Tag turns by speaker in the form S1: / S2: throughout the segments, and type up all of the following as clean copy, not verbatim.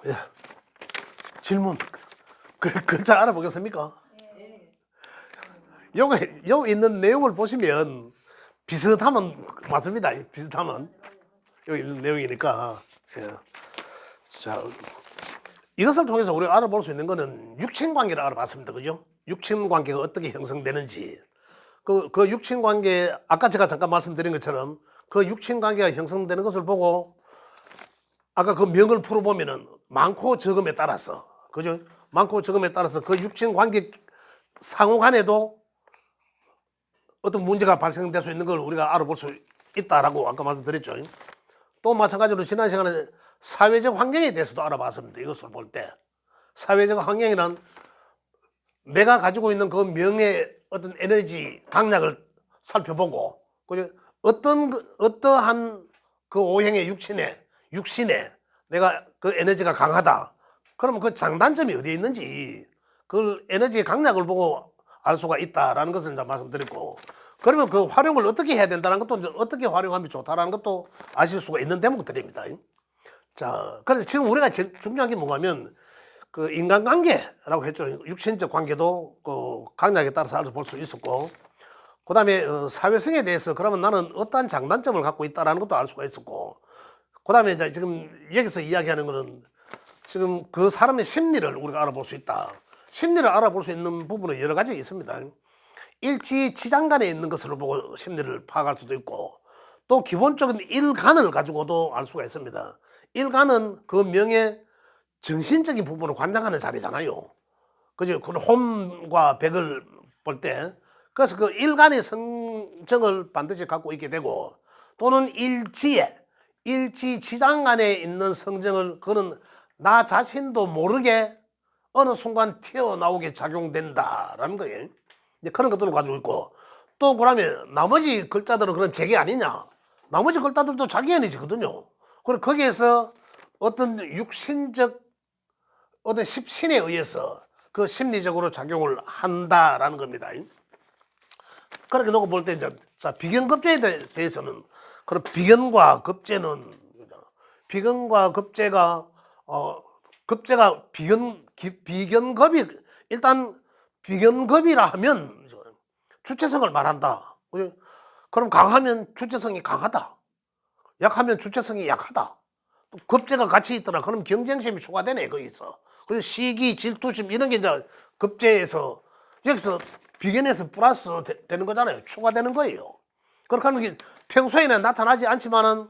S1: 예. 질문. 글자 알아보겠습니까? 여기 있는 내용을 보시면 비슷하면 맞습니다. 비슷하면 여기 있는 내용이니까. 예. 자, 이것을 통해서 우리가 알아볼 수 있는 거는 육친 관계를 알아봤습니다. 그죠? 육친 관계가 어떻게 형성되는지. 그 육친 관계, 아까 제가 잠깐 말씀드린 것처럼 그 육친 관계가 형성되는 것을 보고 아까 그 명을 풀어보면은 많고 적음에 따라서, 그죠? 많고 적음에 따라서 그 육친 관계 상호 간에도 어떤 문제가 발생될 수 있는 걸 우리가 알아볼 수 있다라고 아까 말씀드렸죠. 또 마찬가지로 지난 시간에 사회적 환경에 대해서도 알아봤습니다. 이것을 볼 때 사회적 환경이란 내가 가지고 있는 그 명의 어떤 에너지 강약을 살펴보고, 그죠? 어떠한 그 오행의 육신에 내가 그 에너지가 강하다. 그러면 그 장단점이 어디에 있는지 그 에너지의 강약을 보고 알 수가 있다라는 것을 이제 말씀드렸고, 그러면 그 활용을 어떻게 해야 된다는 것도, 이제 어떻게 활용하면 좋다라는 것도 아실 수가 있는 대목들입니다. 자, 그래서 지금 우리가 제일 중요한 게 뭐냐면 그 인간관계라고 했죠. 육신적 관계도 그 강약에 따라서 볼 수 있었고, 그 다음에 사회성에 대해서 그러면 나는 어떠한 장단점을 갖고 있다라는 것도 알 수가 있었고, 그 다음에 이제 지금 여기서 이야기하는 거는 지금 그 사람의 심리를 우리가 알아볼 수 있다. 심리를 알아볼 수 있는 부분은 여러 가지 있습니다. 일지치장간에 있는 것을 보고 심리를 파악할 수도 있고, 또 기본적인 일간을 가지고도 알 수가 있습니다. 일간은 그 명의 정신적인 부분을 관장하는 자리잖아요. 그죠? 그 홈과 백을 볼 때, 그래서 그 일간의 성정을 반드시 갖고 있게 되고, 또는 일지치장간에 있는 성정을, 그거는 나 자신도 모르게 어느 순간 튀어나오게 작용된다라는 거예요. 이제 그런 것들을 가지고 있고, 또 그러면 나머지 글자들은 그럼 제게 아니냐? 나머지 글자들도 자기 에너지거든요. 그리고 거기에서 어떤 육신적 어떤 십신에 의해서 그 심리적으로 작용을 한다라는 겁니다. 그렇게 놓고 볼 때 이제 자, 비견급제에 대해서는 그런 비견과 급제는 비견과 급제가 급제가 비견급이 일단 비견급이라 하면 주체성을 말한다. 그럼 강하면 주체성이 강하다. 약하면 주체성이 약하다. 또 급제가 같이 있더라. 그럼 경쟁심이 추가되네 거기서. 그래서 시기, 질투심 이런 게 이제 급제에서 여기서 비견에서 플러스 되는 거잖아요. 추가되는 거예요. 그렇게 하면 평소에는 나타나지 않지만은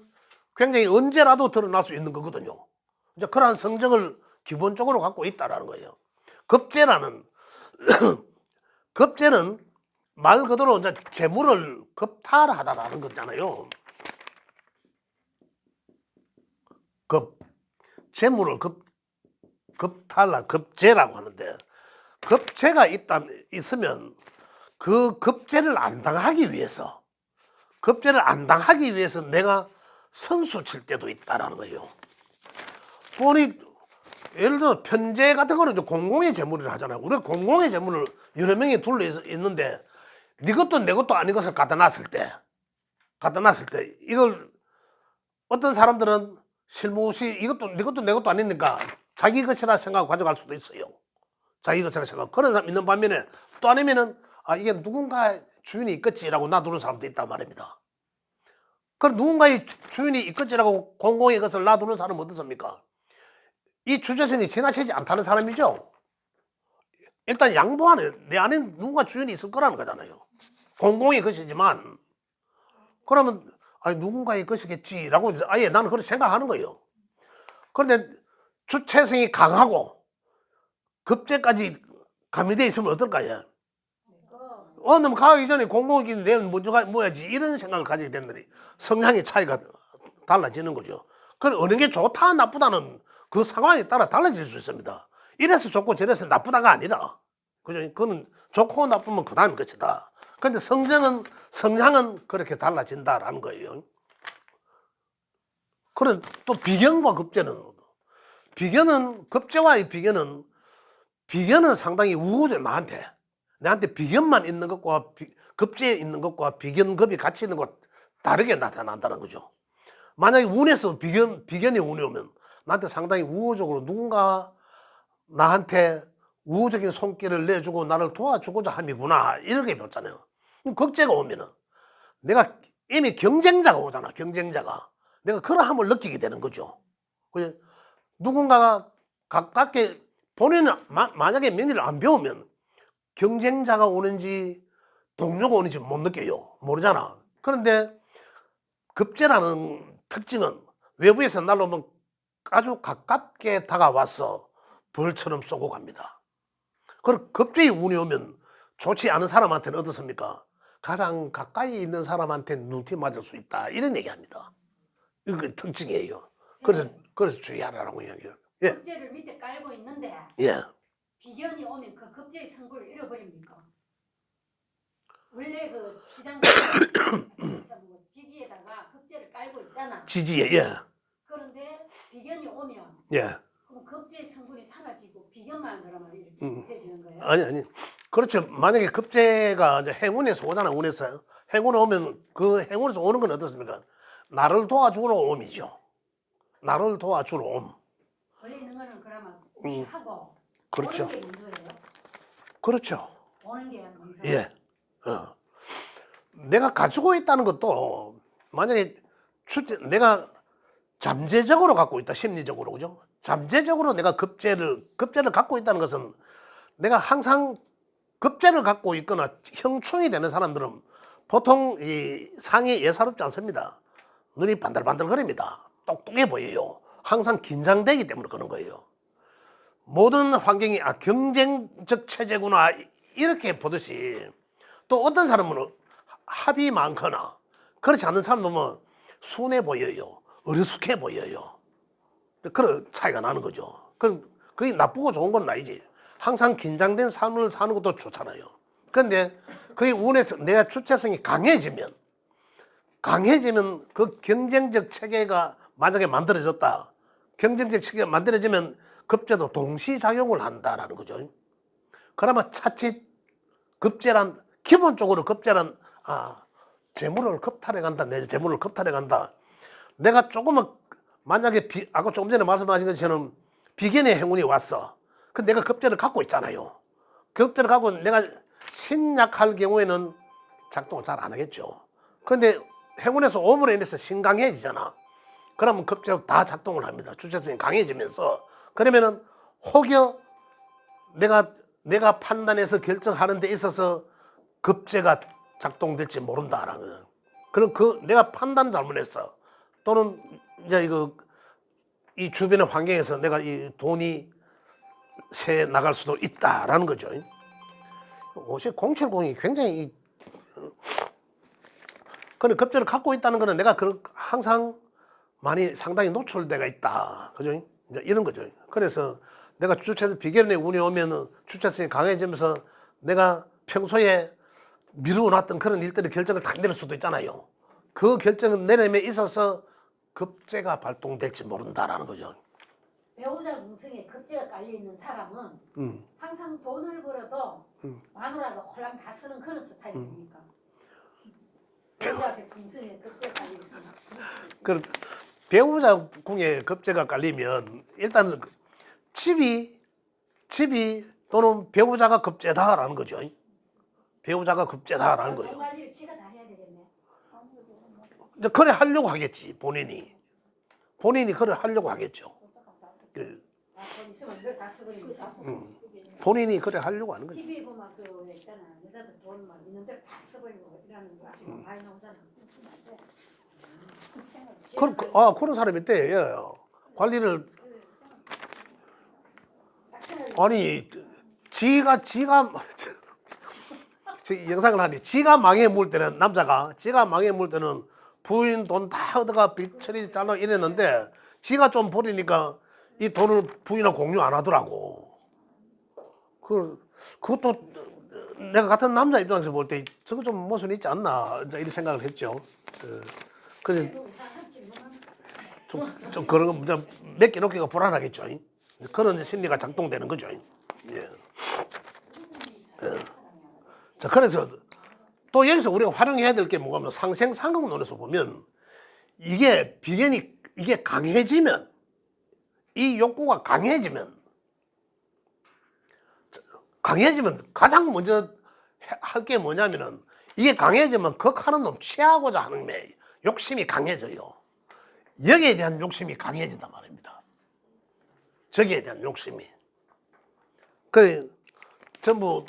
S1: 굉장히 언제라도 드러날 수 있는 거거든요. 이제 그러한 성정을 기본적으로 갖고 있다라는 거예요. 급제라는 급제는 말 그대로 이제 재물을 급탈하다라는 거잖아요. 재물을 급제라고 하는데, 급제가 있으면 그 급제를 안 당하기 위해서 내가 선수 칠 때도 있다라는 거예요. 본이 예를 들어 편제 같은 거는 공공의 재물이라 하잖아요. 우리가 공공의 재물을 여러 명이 둘러 있는데 네 것도 내 것도 아닌 것을 갖다 놨을 때 이걸 어떤 사람들은 실무시 이것도 네 것도 내 것도 아니니까 자기 것이라 생각하고 가져갈 수도 있어요. 자기 것이라 생각. 그런 사람 있는 반면에 또 아니면은 이게 누군가 주인이 있겠지라고 놔두는 사람도 있단 말입니다. 그럼 누군가의 주인이 있겠지라고 공공의 것을 놔두는 사람은 어떻습니까? 이 주체성이 지나치지 않다는 사람이죠. 일단 양보하는, 내 안에 누군가 주인이 있을 거라는 거잖아요. 공공의 것이지만 그러면 누군가의 것이겠지라고 아예 나는 그렇게 생각하는 거예요. 그런데 주체성이 강하고 급제까지 가미되어 있으면 어떨까요? 너무 가기 전에 공공이기 내면 먼저 뭐야지 이런 생각을 가지게 된다니 성향의 차이가 달라지는 거죠. 그럼 어느 게 좋다 나쁘다는 그 상황에 따라 달라질 수 있습니다. 이래서 좋고 저래서 나쁘다가 아니라, 그죠? 그거는 좋고 나쁘면 그 다음인 것이다. 그런데 성향은 그렇게 달라진다라는 거예요. 그런 또 비견과 급제는 급제와의 비견은 상당히 우호적. 나한테 비견만 있는 것과 급제에 있는 것과 비견급이 같이 있는 것 다르게 나타난다는 거죠. 만약에 운에서 비견이 운이 오면 나한테 상당히 우호적으로 누군가 나한테 우호적인 손길을 내주고 나를 도와주고자 함이구나 이렇게 배웠잖아요. 급제가 오면은 내가 이미 경쟁자가 오잖아. 경쟁자가 내가 그러함을 느끼게 되는 거죠. 그래서 누군가가 가깝게 본인은 만약에 명리를 안 배우면 경쟁자가 오는지 동료가 오는지 못 느껴요. 모르잖아. 그런데 급제라는 특징은 외부에서 날로 오면 아주 가깝게 다가와서 벌처럼 쏘고 갑니다. 그리고 급제의 운이 오면 좋지 않은 사람한테는 어떻습니까? 가장 가까이 있는 사람한테 눈티 맞을 수 있다. 이런 얘기합니다. 이거 특징이에요. 그래서 주의하라고 이야기해요. 예.
S2: 급제를 밑에 깔고 있는데
S1: 예.
S2: 비견이 오면 그 급제의 성구를 잃어버립니까? 원래 그 시장 지지에다가 급제를 깔고 있잖아.
S1: 지지에 예.
S2: 그런데 비견이 오면
S1: 예.
S2: 그럼 급제의 성분이 사라지고 비견만 그러면 이렇게 되시는 거예요?
S1: 아니. 그렇죠. 만약에 급제가 이제 행운에서 오잖아. 운에서. 행운에 오면 그 행운에서 오는 건 어떻습니까? 나를 도와주러 옴이죠. 나를 도와주러 옴.
S2: 원래 있는 거는 그러면 피하고
S1: 그렇죠.
S2: 오는 게 먼저예요?
S1: 그렇죠.
S2: 오는 게 먼저.
S1: 예. 내가 가지고 있다는 것도 만약에 내가 잠재적으로 갖고 있다. 심리적으로 그죠? 잠재적으로 내가 급제를 갖고 있다는 것은 내가 항상 급제를 갖고 있거나 형충이 되는 사람들은 보통 이 상이 예사롭지 않습니다. 눈이 반들반들거립니다. 똑똑해 보여요. 항상 긴장되기 때문에 그런 거예요. 모든 환경이 경쟁적 체제구나 이렇게 보듯이 또 어떤 사람은 합이 많거나 그렇지 않은 사람은 순해 보여요. 어리숙해 보여요. 그런 차이가 나는 거죠. 그게 나쁘고 좋은 건 아니지. 항상 긴장된 삶을 사는 것도 좋잖아요. 그런데 그게 운에서 내가 주체성이 강해지면 그 경쟁적 체계가 만약에 만들어졌다. 경쟁적 체계가 만들어지면 급제도 동시작용을 한다라는 거죠. 그러면 차칫 기본적으로 급제란 재물을 겁탈해 간다. 내 재물을 겁탈해 간다. 내가 조금은 만약에 아까 조금 전에 말씀하신 것처럼 비견의 행운이 왔어. 근데 내가 급제를 갖고 있잖아요. 급제를 갖고 내가 신약할 경우에는 작동을 잘 안 하겠죠. 그런데 행운에서 오므로 인해서 신강해지잖아. 그러면 급제도 다 작동을 합니다. 주체성이 강해지면서 그러면은 혹여 내가 판단해서 결정하는 데 있어서 급제가 작동될지 모른다라는 거예요. 그럼 내가 판단 잘못했어. 또는 이제 이 주변의 환경에서 내가 이 돈이 새 나갈 수도 있다라는 거죠. 옷이 070이 굉장히 그런 급제를 갖고 있다는 거는 내가 항상 상당히 노출돼가 있다. 그죠? 이제 이런 거죠. 그래서 내가 주체에서 비견의 운이 오면은 주체성이 강해지면서 내가 평소에 미루어놨던 그런 일들의 결정을 다 내릴 수도 있잖아요. 그 결정을 내림에 있어서 급제가 발동될지 모른다라는 거죠.
S2: 배우자 운성에 급제가 깔려 있는 사람은 항상 돈을 벌어도 마누라가 홀랑 다 쓰는 그런 스타일입니까? 배우자 운성에 급제가 깔려 있으면
S1: 배우자 궁에 급제가 깔리면 일단은 집이 또는 배우자가 급제다라는 거죠. 배우자가 급제다라는 거예요.
S2: 돈 관리를 지가 다 해야 되겠네.
S1: 이제 그래 하려고 하겠지. 본인이 그래 하려고 하겠죠.
S2: 돈 있으면 이걸 다 써버립니다.
S1: 본인이 그래 하려고 하는 거죠.
S2: TV에 보면 그 있잖아. 여자들 돈 막 있는 대로 다 써버리고 이러는 거 많이 나오잖아.
S1: 그런 사람이 있대. 예. 관리를 아니 지가 영상을 하니 지가 망해 물 때는 지가 망해 물 때는 부인 돈 다 얻어가 빚 처리 잘라 이랬는데 지가 좀 버리니까 이 돈을 부인하고 공유 안 하더라고. 그것도 내가 같은 남자 입장에서 볼 때 저거 좀 모순이 있지 않나 이런 생각을 했죠. 그래서 좀 그런 거 맡겨놓기가 불안하겠죠. 그런 심리가 작동되는 거죠. 예. 자, 그래서 또 여기서 우리가 활용해야 될 게 뭐냐면 상생상극론에서 보면 이게 비견이 이게 강해지면 이 욕구가 강해지면 가장 먼저 할 게 뭐냐면은 이게 강해지면 극하는 놈 취하고자 하는 게 욕심이 강해져요. 여기에 대한 욕심이 강해진단 말입니다. 저기에 대한 욕심이. 그 전부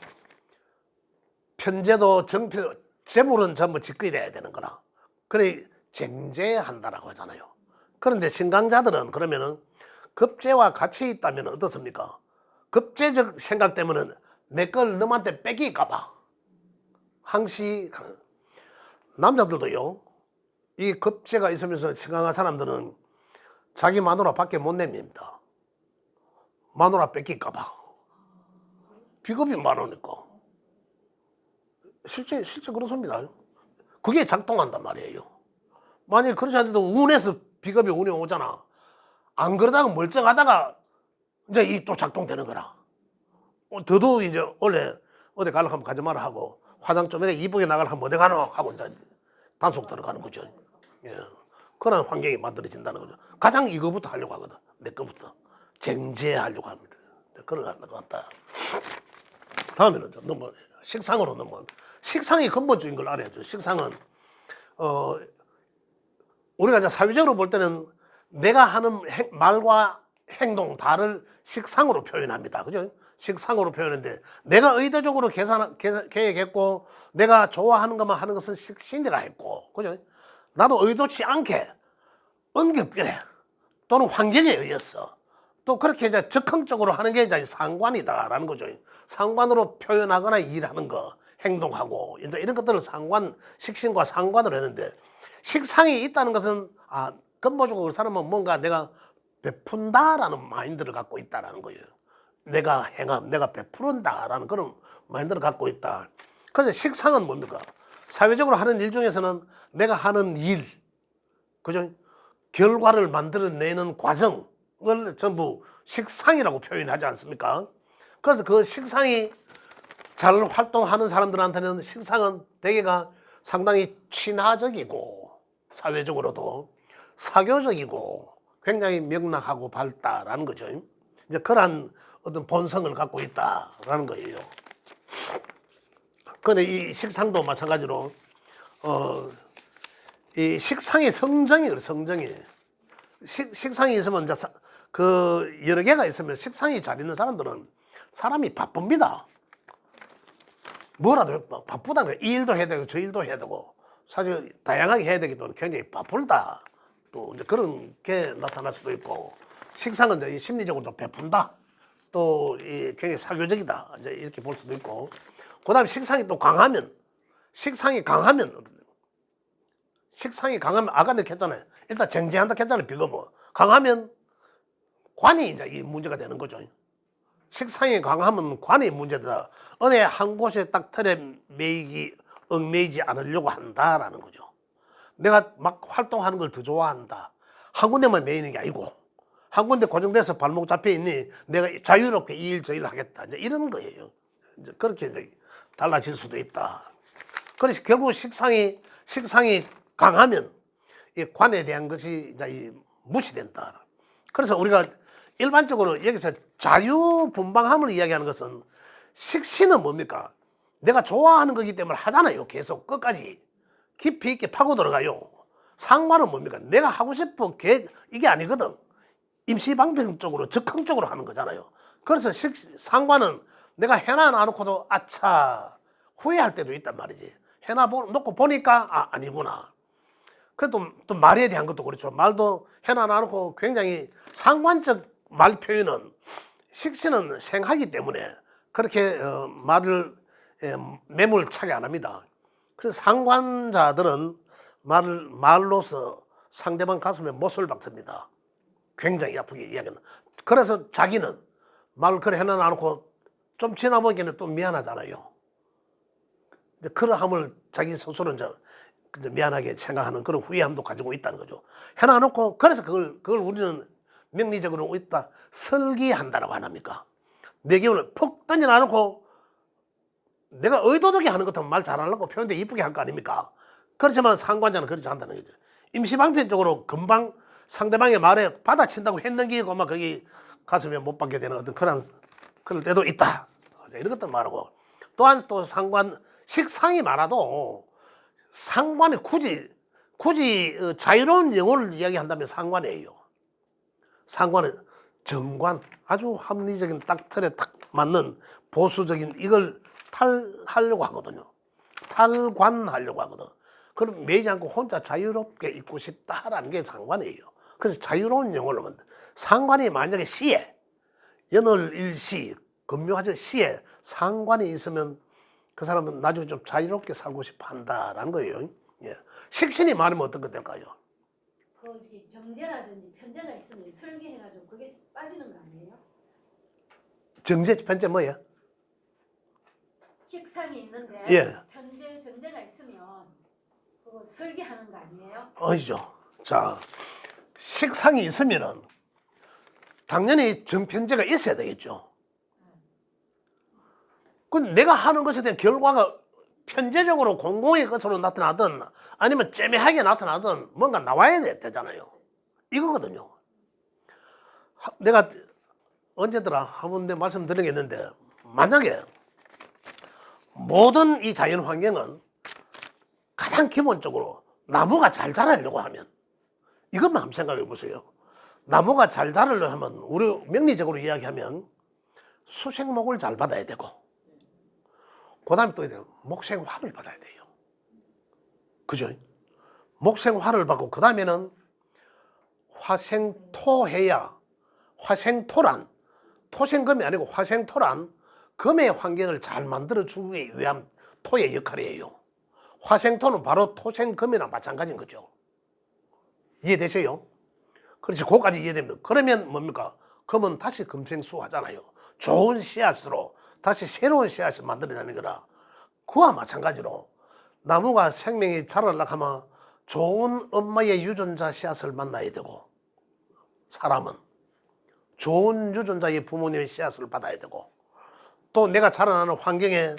S1: 편제도 정표 재물은 전부 직거이 돼야 되는 거라. 그래 쟁제한다라고 하잖아요. 그런데 신강자들은 그러면은 급제와 같이 있다면 어떻습니까? 급제적 생각 때문에 내 걸 너한테 뺏길까봐 항시 남자들도요. 이 급제가 있으면서 신강한 사람들은 자기 마누라 밖에 못 내밉니다. 마누라 뺏길까봐 비겁이 많으니까 실제 그렇습니다. 그게 작동한단 말이에요. 만약에 그렇지 않아도 운에서 비겁이 운에 오잖아. 안 그러다가 멀쩡하다가 이제 이 또 작동되는 거라. 더도 이제 원래 어디 가려고 하면 가지 마라 하고 화장 좀 해 이쁘게 나가려고 하면 어디 가노 하고 이제 단속 들어가는 거죠. 예. 그런 환경이 만들어진다는 거죠. 가장 이거부터 하려고 하거든. 내 거부터 쟁제하려고 합니다. 그런 것 같다. 다음에는 너무 식상으로 넘어. 식상이 근본적인 걸 알아야죠. 식상은 우리가 이제 사회적으로 볼 때는 내가 하는 말과 행동 다를 식상으로 표현합니다. 그죠? 식상으로 표현했는데 내가 의도적으로 계획했고 내가 좋아하는 것만 하는 것은 식신이라 했고, 그죠? 나도 의도치 않게 은급결에 또는 환경에 의해서 또 그렇게 이제 적극적으로 하는 게 이제 상관이다라는 거죠. 상관으로 표현하거나 일하는 거, 행동하고 이제 이런 것들을 식신과 상관으로 했는데 식상이 있다는 것은 근본적으로 그 사람은 뭔가 내가 베푼다라는 마인드를 갖고 있다라는 거예요. 내가 행함, 내가 베푸른다라는 그런 마인드를 갖고 있다. 그래서 식상은 뭡니까? 사회적으로 하는 일 중에서는 내가 하는 일, 그죠? 결과를 만들어내는 과정을 전부 식상이라고 표현하지 않습니까? 그래서 그 식상이 잘 활동하는 사람들한테는 식상은 대개가 상당히 친화적이고 사회적으로도 사교적이고 굉장히 명랑하고 밝다라는 거죠. 이제 그러한 어떤 본성을 갖고 있다라는 거예요. 그런데 이 식상도 마찬가지로 이 식상의 성정이 성정이 식상이 있으면 이제 그 여러 개가 있으면 식상이 잘 있는 사람들은 사람이 바쁩니다. 뭐라도 바쁘다는 이 일도 해야 되고 저 일도 해야 되고 사실 다양하게 해야 되기 때문에 굉장히 바쁠다. 또 이제 그런 게 나타날 수도 있고 식상은 이제 심리적으로 좀 베푼다. 또 굉장히 사교적이다. 이제 이렇게 볼 수도 있고 그다음에 식상이 또 강하면 식상이 강하면 아까 내가 했잖아요. 일단 쟁제한다 했잖아요. 비겁은 강하면 관이 이제 이 문제가 되는 거죠. 식상이 강하면 관이 문제다. 어느 한 곳에 딱 틀에 얽매이지 않으려고 한다라는 거죠. 내가 막 활동하는 걸 더 좋아한다. 한 군데만 매이는 게 아니고 한 군데 고정돼서 발목 잡혀 있니 내가 자유롭게 이 일 저 일 하겠다. 이제 이런 거예요. 이제 그렇게 이제 달라질 수도 있다. 그래서 결국 식상이 강하면 이 관에 대한 것이 이제 무시된다. 그래서 우리가 일반적으로 여기서 자유분방함을 이야기하는 것은 식신은 뭡니까? 내가 좋아하는 거기 때문에 하잖아요. 계속 끝까지 깊이 있게 파고 들어가요. 상관은 뭡니까? 내가 하고 싶어 이게 아니거든. 임시방편적으로 적극적으로 하는 거잖아요. 그래서 상관은 내가 해놔 놔놓고도 아차 후회할 때도 있단 말이지. 놓고 보니까 아니구나. 그래도 또 말에 대한 것도 그렇죠. 말도 해놔 놔놓고 굉장히 상관적 말 표현은 식신은 생하기 때문에 그렇게 말을 매몰차게 안 합니다. 그래서 상관자들은 말로서 상대방 가슴에 못을 박습니다. 굉장히 아프게 이야기는. 그래서 자기는 말을 그래 해놔놓고 좀 지나보기에는 또 미안하잖아요. 그러함을 자기 스스로 이제 미안하게 생각하는 그런 후회함도 가지고 있다는 거죠. 해놔놓고 그래서 그걸 우리는 명리적으로 있다 설기한다라고 안 합니까? 내 기운을 푹 던져놔놓고 내가 의도적이 하는 것도 말 잘하려고 표현돼 이쁘게 할 거 아닙니까? 그렇지만 상관자는 그렇지 않다는 거죠. 임시방편적으로 금방 상대방의 말에 받아친다고 했는기고 막 거기 가슴에 못 박게 되는 어떤 그럴 때도 있다. 이런 것들 말하고 또한 또 상관 식상이 많아도 상관이 굳이 자유로운 영어를 이야기한다면 상관이에요. 상관은 정관 아주 합리적인 딱 틀에 딱 맞는 보수적인 이걸 탈하려고 하거든요. 탈관하려고 하거든. 그럼 매이지 않고 혼자 자유롭게 있고 싶다라는 게 상관이에요. 그래서 자유로운 영어를 만든 상관이 만약에 시에 연월일시 금묘하죠 시에 상관이 있으면 그 사람은 나중에 좀 자유롭게 살고 싶어 한다라는 거예요. 예. 식신이 많으면 어떤 것 될까요?
S2: 그 정제라든지 편제가 있으면 설계해가지고 그게 빠지는 거 아니에요?
S1: 정제 편제 뭐예요?
S2: 식상이 있는데
S1: 예.
S2: 편제 정제가 있으면 그거 설계하는 거 아니에요?
S1: 아니죠. 자, 식상이 있으면은 당연히 정편제가 있어야 되겠죠. 그 내가 하는 것에 대한 결과가 편제적으로 공공의 것으로 나타나든 아니면 째매하게 나타나든 뭔가 나와야 되잖아요. 이거거든요. 내가 언제더라 한번 내 말씀드린 게 있는데 만약에 모든 이 자연 환경은 가장 기본적으로 나무가 잘 자라려고 하면 이것만 한번 생각해 보세요. 나무가 잘 자라려고 하면 우리 명리적으로 이야기하면 수생목을 잘 받아야 되고 그 다음에 또 목생화를 받아야 돼요. 그죠? 목생화를 받고 그 다음에는 화생토해야 화생토란 토생금이 아니고 화생토란 금의 환경을 잘 만들어주기 위한 토의 역할이에요. 화생토는 바로 토생금이랑 마찬가지인 거죠. 이해되세요? 그렇지, 그거까지 이해됩니다. 그러면 뭡니까? 금은 다시 금생수하잖아요. 좋은 씨앗으로 다시 새로운 씨앗을 만들어내는 거라. 그와 마찬가지로 나무가 생명이 자라려고 하면 좋은 엄마의 유전자 씨앗을 만나야 되고 사람은 좋은 유전자의 부모님의 씨앗을 받아야 되고 또 내가 자라나는 환경에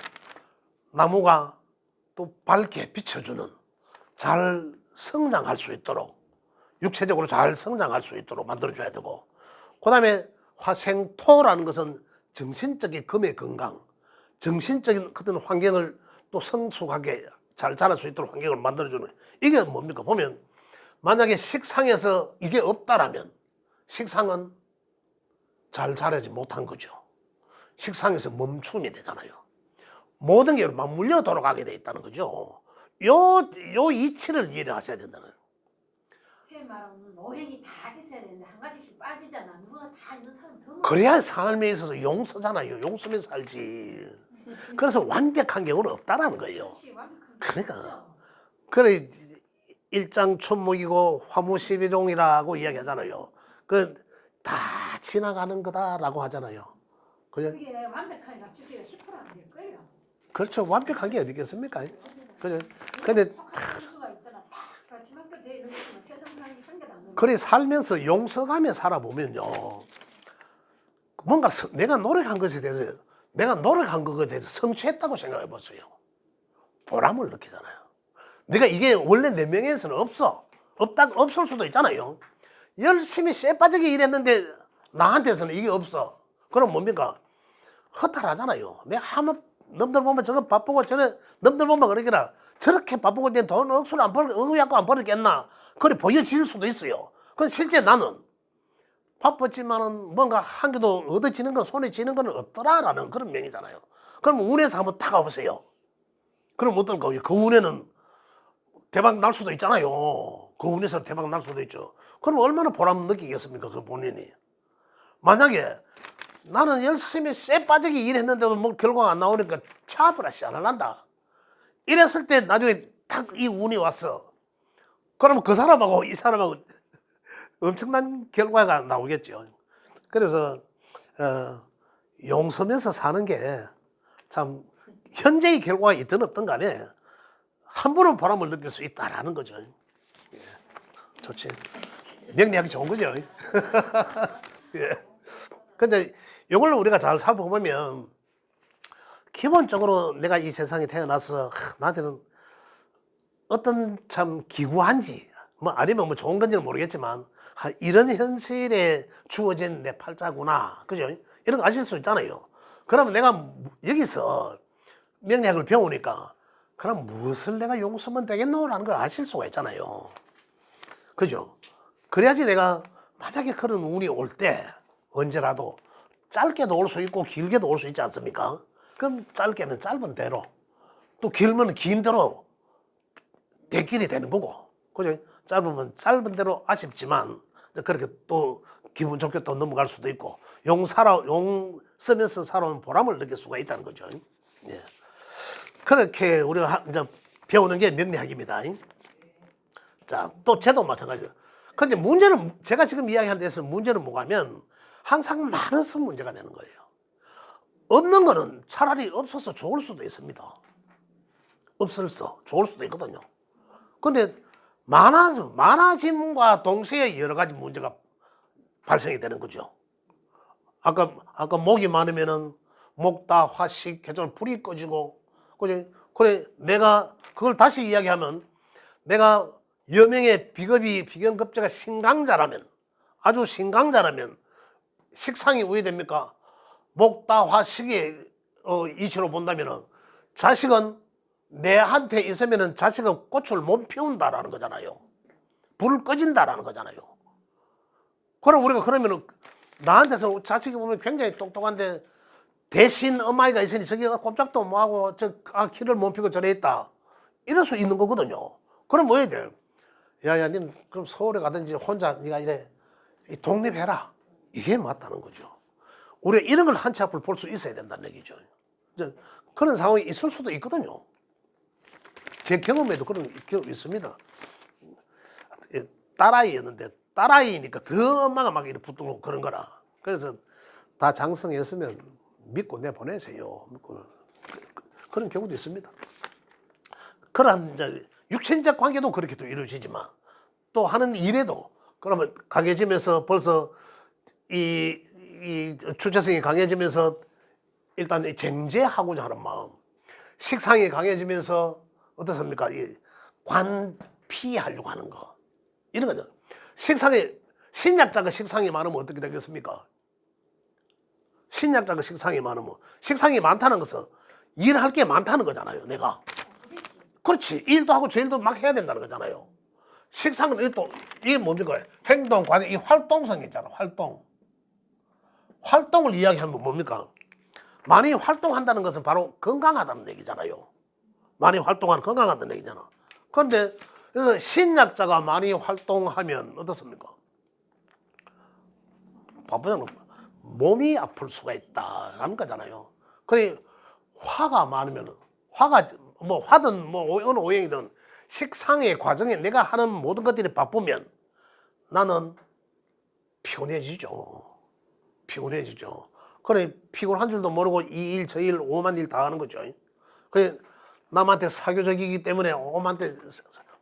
S1: 나무가 또 밝게 비춰주는 잘 성장할 수 있도록 육체적으로 잘 성장할 수 있도록 만들어줘야 되고 그 다음에 화생토라는 것은 정신적인 금의 건강 정신적인 그런 환경을 또 성숙하게 잘 자랄 수 있도록 환경을 만들어주는 이게 뭡니까? 보면 만약에 식상에서 이게 없다라면 식상은 잘 자라지 못한 거죠. 식상에서 멈춤이 되잖아요. 모든 게 맞물려 돌아가게 돼 있다는 거죠. 요 이치를 이해를 하셔야 된다는.
S2: 새 말하면 오행이 다 있어야 되는데 한 가지씩 빠지잖아. 누가 다 있는 사람 더 많아.
S1: 그래야 삶에 있어서 용서잖아요. 용서면서 살지. 그래서 완벽한 경우는 없다라는 거예요.
S2: 그렇지, 완벽한 게
S1: 그러니까.
S2: 없죠.
S1: 그래 일장춘목이고 화무십일용이라고 이야기하잖아요. 그 다 지나가는 거다라고 하잖아요. 그죠?
S2: 그게 완벽하게 갖추기가 10%안 될걸요.
S1: 그렇죠. 완벽한 게 어디 있겠습니까? 그죠? 근데
S2: 수가 있잖아. 다 지만큼 돼 있는 것은 세상에 한 개도 안 되는
S1: 그래 살면서 용서가며 살아보면요. 뭔가 내가 노력한 것에 대해서 내가 노력한 것에 대해서 성취했다고 생각해 보세요. 보람을 느끼잖아요. 내가 이게 원래 내 명예에서는 없을 수도 있잖아요. 열심히 쇠 빠지게 일했는데 나한테서는 이게 없어. 그럼 뭡니까? 허탈하잖아요. 내가 한번 남들 보면 저거 바쁘고 저래 남들 보면 그러기라 저렇게 바쁘고 내 돈 억수로 안 벌, 의약고 안 벌었겠나? 그래 보여질 수도 있어요. 근데 실제 나는 바빴지만은 뭔가 한 개도 얻어지는 건 손에 쥐는 건 없더라라는 그런 명이잖아요. 그럼 운에서 한번 다가보세요. 그럼 어떨까요? 그 운에는 대박 날 수도 있잖아요. 그 운에서 대박 날 수도 있죠. 그럼 얼마나 보람 느끼겠습니까? 그 본인이. 만약에 나는 열심히 쇠 빠지게 일했는데도 뭐 결과가 안 나오니까 차브라시 안 할란다. 이랬을 때 나중에 탁 이 운이 왔어. 그러면 그 사람하고 이 사람하고 엄청난 결과가 나오겠죠. 그래서 용서면서 사는 게 참 현재의 결과가 있든 없든 간에 한 번은 보람을 느낄 수 있다라는 거죠. 예, 좋지. 명리하기 좋은 거죠. 예. 근데 이걸 우리가 잘 살펴보면 기본적으로 내가 이 세상에 태어나서 나한테는 어떤 참 기구한지 뭐 아니면 뭐 좋은 건지는 모르겠지만 이런 현실에 주어진 내 팔자구나. 그죠? 이런 거 아실 수 있잖아요. 그러면 내가 여기서 명리학을 배우니까 그럼 무엇을 내가 용서하면 되겠노라는 걸 아실 수가 있잖아요. 그죠? 그래야지 내가 만약에 그런 운이 올 때 언제라도 짧게도 올 수 있고 길게도 올 수 있지 않습니까? 그럼 짧게는 짧은 대로 또 길면 긴 대로 대길이 되는 거고, 그죠? 짧으면 짧은 대로 아쉽지만 그렇게 또 기분 좋게 또 넘어갈 수도 있고 용 쓰면서 살아온 보람을 느낄 수가 있다는 거죠. 예. 그렇게 우리가 이제 배우는 게 명리학입니다. 자, 또 제도 마찬가지죠. 근데 문제는 제가 지금 이야기한 데서 문제는 뭐냐면 항상 많아서 문제가 되는 거예요. 없는 거는 차라리 없어서 좋을 수도 있습니다. 없어서 좋을 수도 있거든요. 근데 많아짐과 동시에 여러 가지 문제가 발생이 되는 거죠. 아까 목이 많으면은 목다 화식 계절 불이 꺼지고, 그래 내가 그걸 다시 이야기하면 내가 여명의 비경급제가 신강자라면, 아주 신강자라면 식상이 왜 됩니까? 목다 화식의 이치로 본다면은 자식은 내한테 있으면은 자식은 꽃을 못 피운다라는 거잖아요. 불을 꺼진다라는 거잖아요. 그럼 우리가 그러면은 나한테서 자식이 보면 굉장히 똑똑한데 대신 엄마이가 있으니 저기 꼼짝도 못하고 키를 못 피고 저래 있다. 이럴 수 있는 거거든요. 그럼 뭐 해야 돼? 야야, 니는 그럼 서울에 가든지 혼자 네가 이래 독립해라. 이게 맞다는 거죠. 우리가 이런 걸 한 치 앞을 볼 수 있어야 된다는 얘기죠. 그런 상황이 있을 수도 있거든요. 제 경험에도 그런 경험이 있습니다. 딸아이였는데 딸아이니까 더 엄마가 막 이렇게 붙들고 그런 거라. 그래서 다 장성했으면 믿고 내보내세요. 그런 경우도 있습니다. 그런 이제 육체적 관계도 그렇게 또 이루어지지만 또 하는 일에도 그러면 강해지면서 벌써 이 주체성이 강해지면서 일단 쟁제하고자 하는 마음, 식상이 강해지면서 어떻습니까? 관피하려고 하는 거, 이런 거죠. 신약자가 식상이 많으면 어떻게 되겠습니까? 신약자가 식상이 많으면, 식상이 많다는 것은 일할 게 많다는 거잖아요. 내가 그렇지, 일도 하고 저 일도 막 해야 된다는 거잖아요. 식상은 이게 뭡니까? 행동, 관계, 이 활동성이 있잖아. 활동을 이야기하면 뭡니까? 많이 활동한다는 것은 바로 건강하다는 얘기잖아요. 많이 활동하는 건강하다는 얘기잖아. 그런데 신약자가 많이 활동하면 어떻습니까? 바쁘잖아. 몸이 아플 수가 있다라는 거잖아요. 그래, 화가 많으면 화든 어느 오행이든 식상의 과정에 내가 하는 모든 것들이 바쁘면 나는 피곤해지죠. 그래, 피곤한 줄도 모르고 이 일 저 일 오만 일 다 하는 거죠. 그래, 남한테 사교적이기 때문에 오만테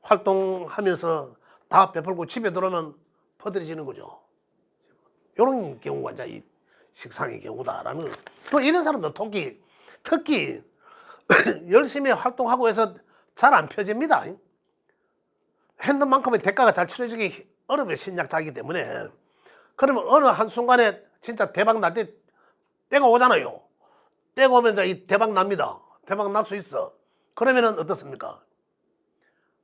S1: 활동하면서 다 베풀고 집에 들어오면 퍼들어지는 거죠. 이런 경우가 이제 이 식상의 경우다라는. 이런 사람들 특히 열심히 활동하고 해서 잘 안 펴집니다. 했는 만큼의 대가가 잘 치러지기 어려워요. 신약자이기 때문에. 그러면 어느 한순간에 진짜 대박 날 때가 오잖아요. 때가 오면 이제 이 대박 납니다. 대박 날 수 있어. 그러면은 어떻습니까?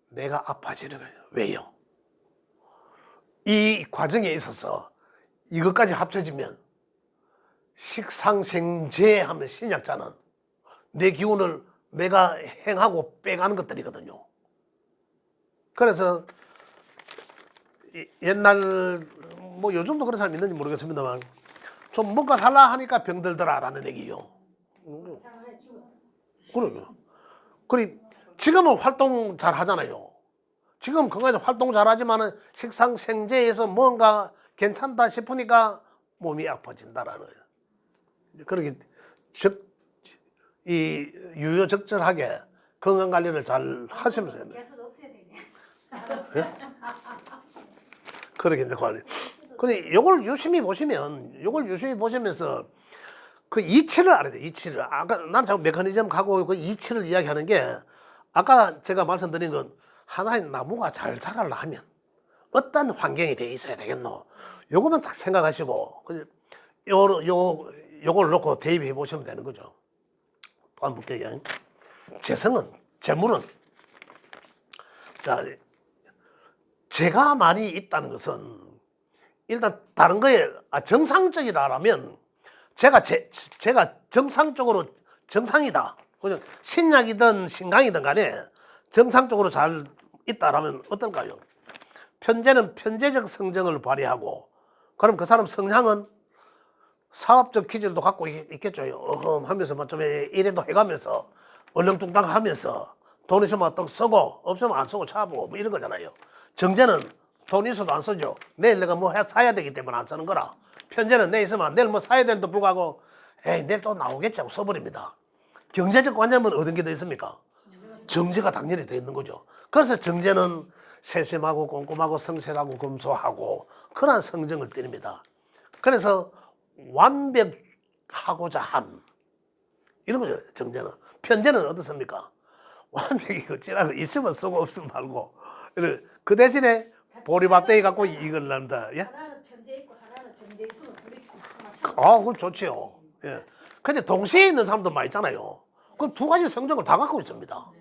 S1: 내가 아파지는 거예요. 왜요? 이 과정에 있어서 이것까지 합쳐지면 식상생재 하면 신약자는 내 기운을 내가 행하고 빼가는 것들이거든요. 그래서 옛날 요즘도 그런 사람 있는지 모르겠습니다만 좀 먹고 살라 하니까 병들더라라는 얘기요. 그래요. 그래, 지금은 활동 잘 하잖아요. 지금 건강해서 활동 잘 하지만은 식상생재에서 뭔가 괜찮다 싶으니까 몸이 아파진다라는 거예요. 그렇게 유효적절하게 건강 관리를 잘 하시면서 해야 돼요.
S2: 계속 없애야 되네.
S1: 예? 그렇게 이제 관리. 근데 요걸 유심히 보시면서 그 이치를 알아야 돼요. 이치를. 아까 나는 자꾸 메커니즘 가고 그 이치를 이야기하는 게 아까 제가 말씀드린 건 하나의 나무가 잘 자라려 하면 어떤 환경이 돼 있어야 되겠노? 요거만 딱 생각하시고 요걸 놓고 대입해 보시면 되는 거죠. 또 한 번 볼게요. 재물은 자, 제가 많이 있다는 것은 일단 다른 거에 정상적이다라면 제가 정상적으로 정상이다. 그냥 신약이든 신강이든 간에 정상적으로 잘 있다라면 어떨까요? 편재는 편재적 성정을 발휘하고 그럼 그 사람 성향은 사업적 기질도 갖고 있겠죠. 하면서 좀 이래도 해가면서 얼렁뚱땅 하면서 돈 있으면 또 쓰고 없으면 안 쓰고 차보고 뭐 이런 거잖아요. 정제는 돈 있어도 안 쓰죠. 내일 내가 뭐 사야 되기 때문에 안 쓰는 거라. 편제는 내일 있으면 내일 뭐 사야 되는데 불구하고 에이 내일 또 나오겠지 하고 써버립니다. 경제적 관념은 어떤 게 더 있습니까? 정제가 당연히 더 있는 거죠. 그래서 정제는 세심하고 꼼꼼하고 성실하고 검소하고 그러한 성정을 띠립니다. 그래서 완벽하고자 함 이런 거죠. 정제는. 편제는 어떻습니까? 완벽히 어찌라고 있으면 쓰고 없으면 말고 그 대신에 보리밥대기 갖고 이걸 난다. 예?
S2: 하나는 편재 있고 하나는 정제 있으면 둘이
S1: 그건 좋지요. 예. 근데 동시에 있는 사람도 많이 있잖아요. 그럼 두 가지 성적을 다 갖고 있습니다.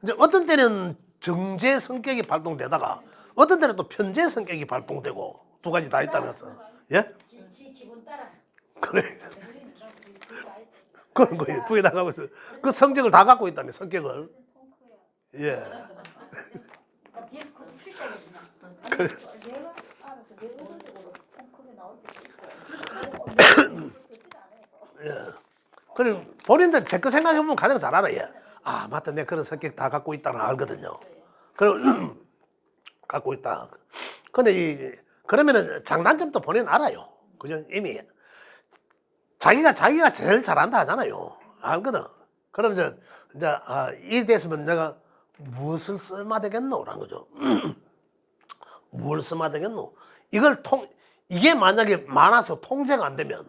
S1: 이제 어떤 때는 정제 성격이 발동되다가 어떤 때는 또 편제 성격이 발동되고 두 가지 다 있다면서. 예?
S2: 기분 따라.
S1: 그래. 그런 거예요. 두 개 다 갖고 있어요. 그 성격을 다 갖고 있다네, 성격을. 예.
S2: 디스크 출장이구나.
S1: 그래.
S3: 내가 알아서 내 의도적으로 크게 나올 때도 있고
S1: 예. 그래, 본인들 제 거 생각해보면 가장 잘 알아요. 아, 맞다. 내가 그런 성격 다 갖고 있다는 알거든요. 그럼, 갖고 있다. 근데 그러면은 장단점도 본인 알아요. 그죠? 이미. 자기가 제일 잘한다 하잖아요. 알거든. 그럼 이 됐으면 내가 무엇을 써야 되겠노라는 거죠. 무엇을 써야 되겠노? 이게 만약에 많아서 통제가 안 되면,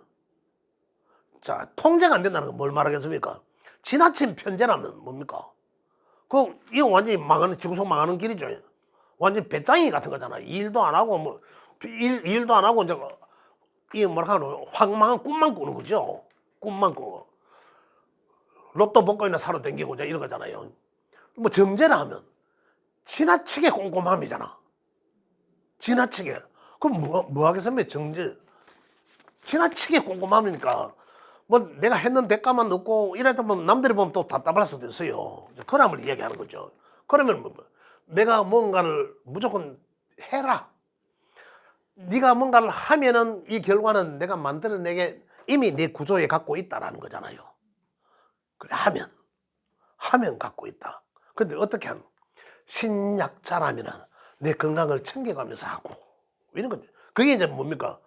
S1: 자, 통제가 안 된다는 건 뭘 말하겠습니까? 지나친 편제라면 뭡니까? 이거 완전히 지구속 망하는 길이죠. 완전 배짱이 같은 거잖아. 일도 안 하고, 일도 안 하고, 이제, 이게 뭐랄까, 황망한 꿈만 꾸는 거죠. 꿈만 꾸고. 로또 복권이나 사러 댕기고, 이제 이런 거잖아요. 뭐, 정제라 하면, 지나치게 꼼꼼함이잖아. 지나치게. 그럼 뭐 하겠습니까? 정제. 지나치게 꼼꼼함이니까, 뭐, 내가 했는 대가만 넣고, 이랬다 보면 남들이 보면 또 답답할 수도 있어요. 그람을 이야기하는 거죠. 그러면 내가 뭔가를 무조건 해라. 네가 뭔가를 하면은 이 결과는 내가 만들어내게 이미 내 구조에 갖고 있다라는 거잖아요. 그래, 하면 갖고 있다. 근데 어떻게 하면? 신약자라면은 내 건강을 챙겨가면서 하고, 이런 거죠. 그게 이제 뭡니까?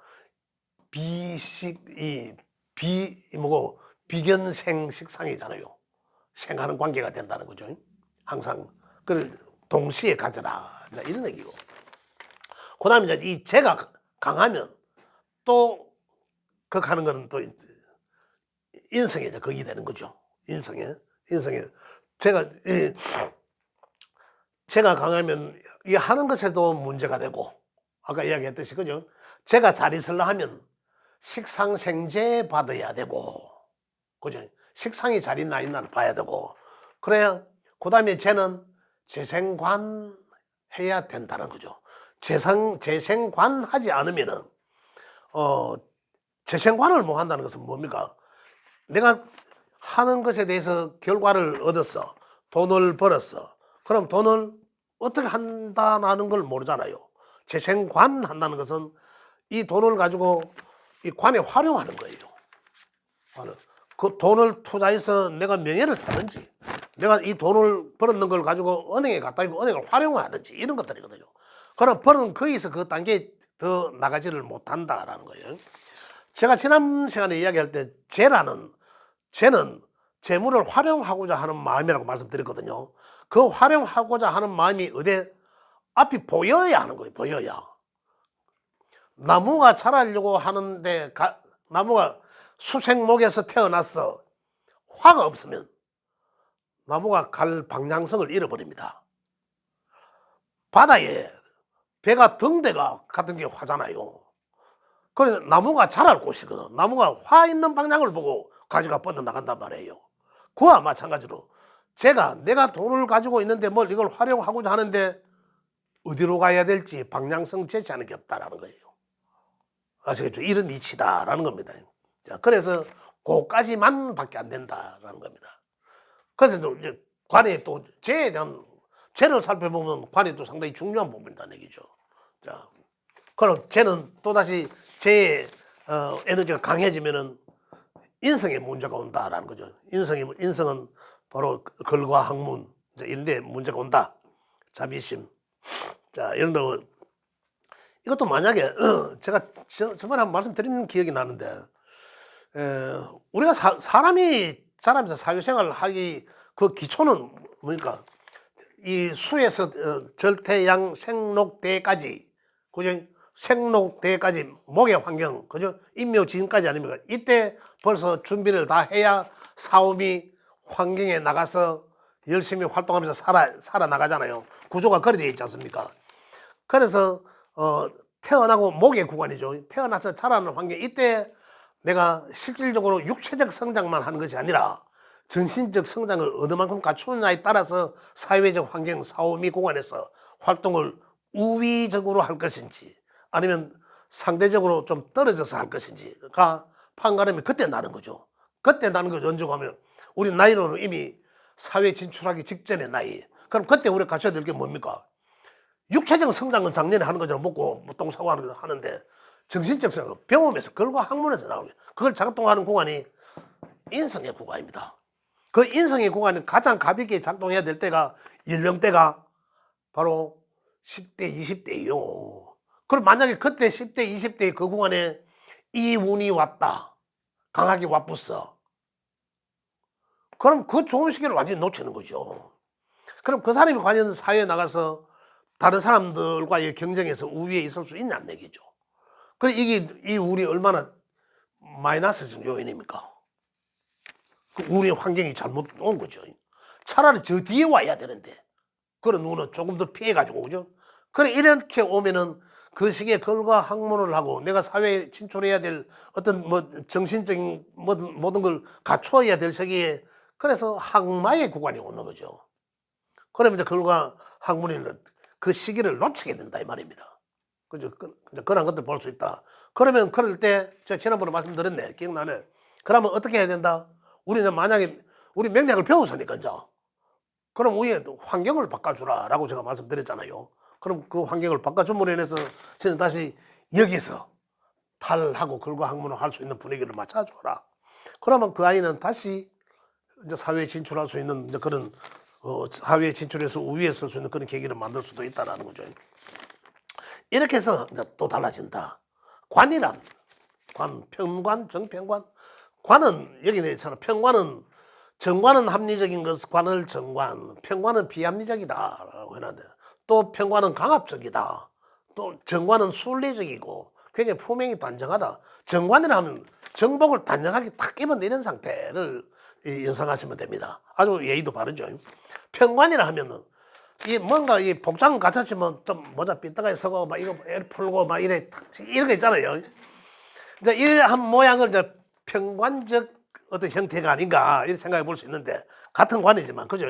S1: 비견생 식상이잖아요. 생하는 관계가 된다는 거죠. 항상. 그걸 동시에 가져라. 이런 얘기고. 그 다음에 이제 이 제가 강하면 또 극하는 거는 또 인성에 이제 극이 되는 거죠. 인성에. 제가 강하면 이 하는 것에도 문제가 되고, 아까 이야기했듯이, 그죠? 제가 잘 있으려 하면 식상생재 받아야 되고, 그죠? 식상이 잘 있나 봐야 되고, 그래야, 그 다음에 쟤는 재생관 해야 된다는 거죠. 재생관 하지 않으면은, 재생관을 못 한다는 것은 뭡니까? 내가 하는 것에 대해서 결과를 얻었어. 돈을 벌었어. 그럼 돈을 어떻게 한다는 걸 모르잖아요. 재생관 한다는 것은 이 돈을 가지고 이 관에 활용하는 거예요. 그 돈을 투자해서 내가 명예를 사든지, 내가 이 돈을 벌었는 걸 가지고 은행에 갖다 주고 은행을 활용하든지 이런 것들이거든요. 그럼 벌은 거기서 그 단계에 더 나가지를 못한다라는 거예요. 제가 지난 시간에 이야기할 때 쟤는 재물을 활용하고자 하는 마음이라고 말씀드렸거든요. 그 활용하고자 하는 마음이 앞이 보여야 하는 거예요. 보여야. 나무가 자라려고 하는데 나무가 수생목에서 태어났어. 화가 없으면 나무가 갈 방향성을 잃어버립니다. 바다에 배가 등대가 같은 게 화잖아요. 그래서 나무가 자랄 곳이거든. 나무가 화 있는 방향을 보고 가지가 뻗어나간단 말이에요. 그와 마찬가지로 내가 돈을 가지고 있는데 뭘 이걸 활용하고자 하는데 어디로 가야 될지 방향성 제시하는 게 없다라는 거예요. 아시겠죠? 이런 이치다라는 겁니다. 자, 그래서 그까지만 밖에 안 된다라는 겁니다. 그래서 이제 관이 또 재에 대한 재를 살펴보면 관이 또 상당히 중요한 부분이라는 얘기죠. 자, 그럼 재는 또다시 재의 에너지가 강해지면은 인성에 문제가 온다라는 거죠. 인성은 바로 글과 학문 이런 데 문제가 온다. 자비심. 자, 이런 거 이것도 만약에 제가 저번에 한번 말씀드린 기억이 나는데 우리가 사람이 자라면서 사회생활을 하기 그 기초는 뭡니까? 이 수에서 절태양 생록대까지 그죠? 생록대까지 목의 환경 그죠? 인묘지진까지 아닙니까? 이때 벌써 준비를 다 해야 사오미 환경에 나가서 열심히 활동하면서 살아나가잖아요. 구조가 그렇게 되어 있지 않습니까? 그래서 태어나고 목의 구간이죠. 태어나서 자라는 환경 이때 내가 실질적으로 육체적 성장만 하는 것이 아니라 정신적 성장을 어느 만큼 갖추느냐에 따라서 사회적 환경 사오미 구간에서 활동을 우위적으로 할 것인지 아니면 상대적으로 좀 떨어져서 할 것인지가 판가름이 그때 나는 거죠. 그때 나는 걸 언제고 하면 우리 나이로는 이미 사회 진출하기 직전의 나이. 그럼 그때 우리가 갖춰야 될 게 뭡니까? 육체적 성장은 작년에 하는 거잖아. 먹고 똥 싸고 하는데 정신적 성장, 배움에서 글과 학문에서 나오면 그걸 작동하는 구간이 인성의 구간입니다. 그 인성의 구간이 가장 가볍게 작동해야 될 때가 연령대가 바로 10대, 20대예요. 그럼 만약에 그때 10대, 20대 그 구간에 이 운이 왔다. 강하게 와붙어. 그럼 그 좋은 시기를 완전히 놓치는 거죠. 그럼 그 사람이 과연 사회에 나가서 다른 사람들과의 경쟁에서 우위에 있을 수 있냐는 얘기죠. 그래 이게 이 운이 얼마나 마이너스 요인입니까? 그 운의 환경이 잘못 온 거죠. 차라리 저 뒤에 와야 되는데 그런 운은 조금 더 피해가지고 그죠? 그래 이렇게 오면은 그 시기에 글과 학문을 하고 내가 사회에 진출해야 될 어떤 뭐 정신적인 모든 걸 갖추어야 될 시기에 그래서 학마의 구간이 오는 거죠. 그러면 이제 글과 학문이 그 시기를 놓치게 된다 이 말입니다. 그죠? 그런 것들 볼 수 있다. 그러면 그럴 때 제가 지난번에 말씀드렸네. 기억나네. 그러면 어떻게 해야 된다? 우리는 만약에 우리 맥락을 배웠으니까 이제 그럼 우리의 환경을 바꿔주라라고 제가 말씀드렸잖아요. 그럼 그 환경을 바꿔줌으로 인해서 저는 다시 여기서 탈하고 글과 학문을 할 수 있는 분위기를 맞춰줘라. 그러면 그 아이는 다시 이제 사회에 진출할 수 있는 이제 그런 사회에 진출해서 우위에 설 수 있는 그런 계기를 만들 수도 있다라는 거죠. 이렇게 해서 이제 또 달라진다. 관이란 편관, 정편관. 관은 여기 있잖아. 편관은 정관은 합리적인 것, 관을 정관, 편관은 비합리적이다라고 해놨는데 또 편관은 강압적이다. 또 정관은 순리적이고 굉장히 품행이 단정하다. 정관이라 하면 정복을 단정하게 탁 입어내는 상태를 연상하시면 됩니다. 아주 예의도 바르죠. 편관이라 하면은 이 뭔가 이 복장 갖췄지만 좀 모자 삐딱하게 서고 막 이거 풀고 막 이런 거 있잖아요. 이제 이한 모양을 이제 편관적 어떤 형태가 아닌가 이렇게 생각해 볼 수 있는데 같은 관이지만 그죠?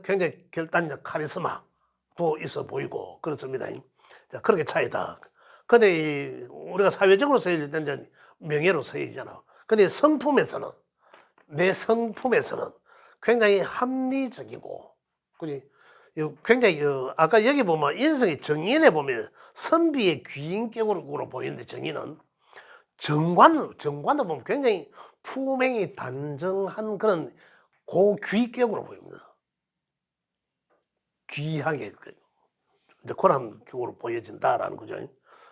S1: 굉장히 결단적 카리스마도 있어 보이고 그렇습니다. 자, 그렇게 차이다. 근데 우리가 사회적으로 써질 때는 이제 명예로 써지잖아. 근데 성품에서는 내 성품에서는 굉장히 합리적이고 그지? 굉장히 아까 여기 보면 인성이 정인에 보면 선비의 귀인격으로 보이는데 정인은 정관도 보면 굉장히 품행이 단정한 그런 고귀격으로 보입니다. 귀하게 이제 그런 격으로 보여진다라는 거죠.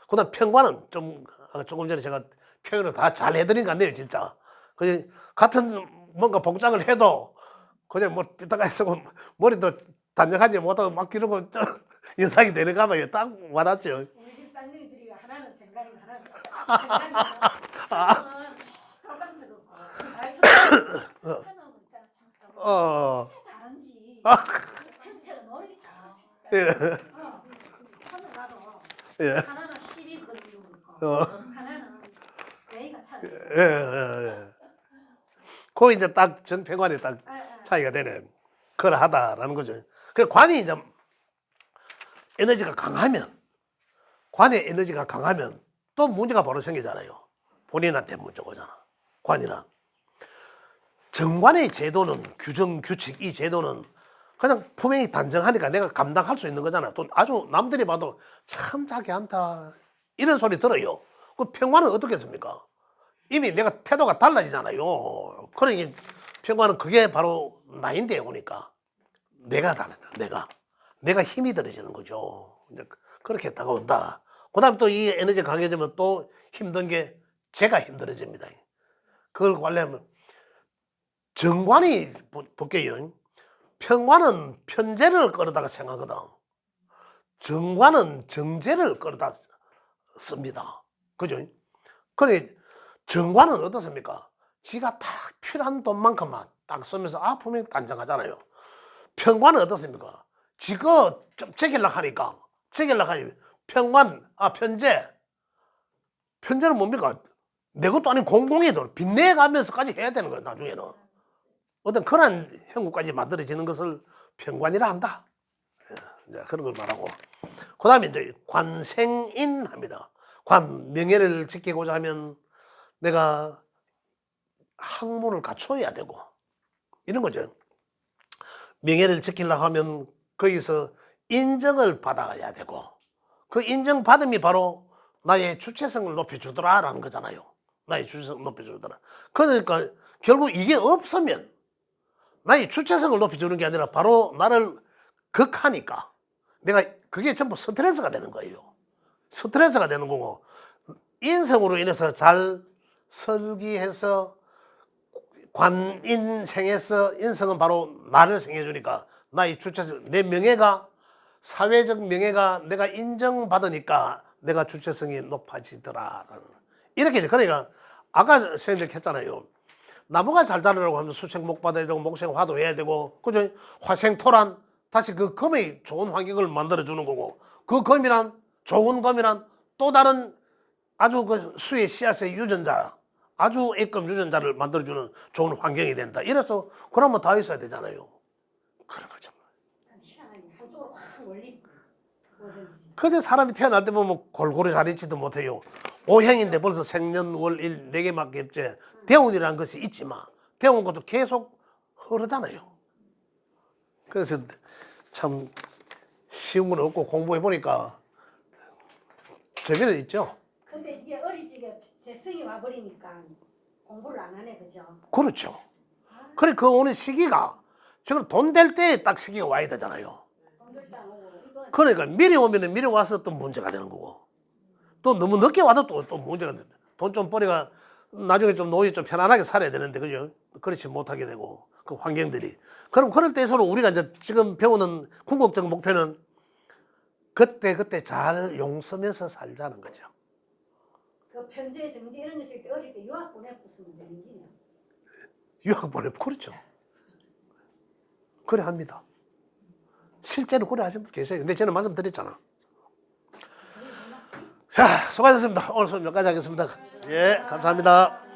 S1: 그다음 편관은 조금 전에 제가 표현을 다 잘 해드린 것 같네요, 진짜. 그 같은 뭔가 복장을 해도 그냥 뭐 삐딱하게 쓰고 머리도 단정하지 못하고 막 이러고 연상이 되는가 봐요. 딱 와닿죠.
S2: 우리 집 쌍둥이들이 하나는 정갈이고 하나는 정갈이고 털감도 없고 말투도 하나는 있잖아 참 다른지 형태가 노력이 다
S1: 예.
S2: 하면 나도
S1: 예.
S2: 하나는 10이 걸리고 하나는 A가 차이.
S1: 예. 그 이제 딱 정평관에 딱 차이가 되네. 그러하다라는 거죠. 그 관이 이제 에너지가 강하면, 관의 에너지가 강하면 또 문제가 바로 생기잖아요. 본인한테 문제가 오잖아. 관이란. 정관의 제도는 규정, 규칙, 이 제도는 그냥 분명히 단정하니까 내가 감당할 수 있는 거잖아. 또 아주 남들이 봐도 참 자기한다. 이런 소리 들어요. 그 평관은 어떻겠습니까? 이미 내가 태도가 달라지잖아요. 그러니 평관은 그게 바로 나인데 오니까 내가 다르다. 내가 힘이 들어지는 거죠. 이제 그렇게 다가온다. 그다음 또 이 에너지 강해지면 또 힘든 게 제가 힘들어집니다. 그걸 관리하면 정관이 볼게요. 평관은 편제를 끌어다가 생각하거든. 정관은 정제를 끌어다 씁니다. 그죠? 그래 정관은 어떻습니까? 지가 딱 필요한 돈만큼만 딱 쓰면서 분명히 단정하잖아요. 평관은 어떻습니까? 지가 좀 제기려고 하니까 평관, 편제는 뭡니까? 내 것도 아닌 공공의 돈 빚내가면서까지 해야 되는 거예요. 나중에는 어떤 그런 형국까지 만들어지는 것을 평관이라 한다. 이제 그런 걸 말하고 그 다음에 이제 관생인 합니다. 관, 명예를 지키고자 하면 내가 학문을 갖춰야 되고 이런 거죠. 명예를 지키려고 하면 거기서 인정을 받아야 되고 그 인정받음이 바로 나의 주체성을 높여주더라라는 거잖아요. 나의 주체성을 높여주더라. 그러니까 결국 이게 없으면 나의 주체성을 높여주는 게 아니라 바로 나를 극하니까 내가 그게 전부 스트레스가 되는 거예요. 스트레스가 되는 거고 인성으로 인해서 잘 설기해서 관인생에서 인성은 바로 나를 생해주니까 나의 주체성, 내 명예가 사회적 명예가 내가 인정받으니까 내가 주체성이 높아지더라. 이렇게 그러니까 아까 선생님들 했잖아요. 나무가 잘 자라려고 하면 수생 목 받아야 되고 목생 화도 해야 되고 그죠? 화생 토란 다시 그 검의 좋은 환경을 만들어 주는 거고 그 검이란 좋은 검이란 또 다른 아주 그 수의 씨앗의 유전자 아주 A급 유전자를 만들어주는 좋은 환경이 된다. 이래서 그러면 다 있어야 되잖아요. 그런 거죠.
S2: 한쪽으로 확 원리 뭐든지.
S1: 근데 사람이 태어날 때 보면 골고루 잘 있지도 못해요. 오행인데 벌써 생년월일 4개밖에 없지. 대운이라는 것이 있지만 대운 것도 계속 흐르잖아요. 그래서 참 쉬운 건 없고 공부해 보니까 재미는 있죠.
S2: 근데 이게 어릴 적에 재성이 와버리니까 공부를 안 하네, 그죠?
S1: 그렇죠. 그래 그 오는 시기가 지금 돈 될 때 딱 시기가 와야 되잖아요.
S2: 돈들도 안 오고 이건
S1: 그러니까 미리 오면은 미리 와서 또 문제가 되는 거고 또 너무 늦게 와도 또 문제가 된다. 돈 좀 벌이가 나중에 좀 노후 좀 편안하게 살아야 되는데 그죠? 그렇지 못하게 되고 그 환경들이 그럼 그럴 때서로 우리가 이제 지금 배우는 궁극적 목표는 그때 잘 용서면서 살자는 거죠.
S2: 그 편제 정제 이런 거 쓸 때 어릴 때 유학 보내봤으면 되는 기냐?
S1: 유학 보내 그렇죠. 그래 합니다. 실제로 그래 하시는 분 계세요. 근데 저는 말씀드렸잖아. 자, 수고하셨습니다. 오늘 수업 여기까지 하겠습니다. 예, 감사합니다.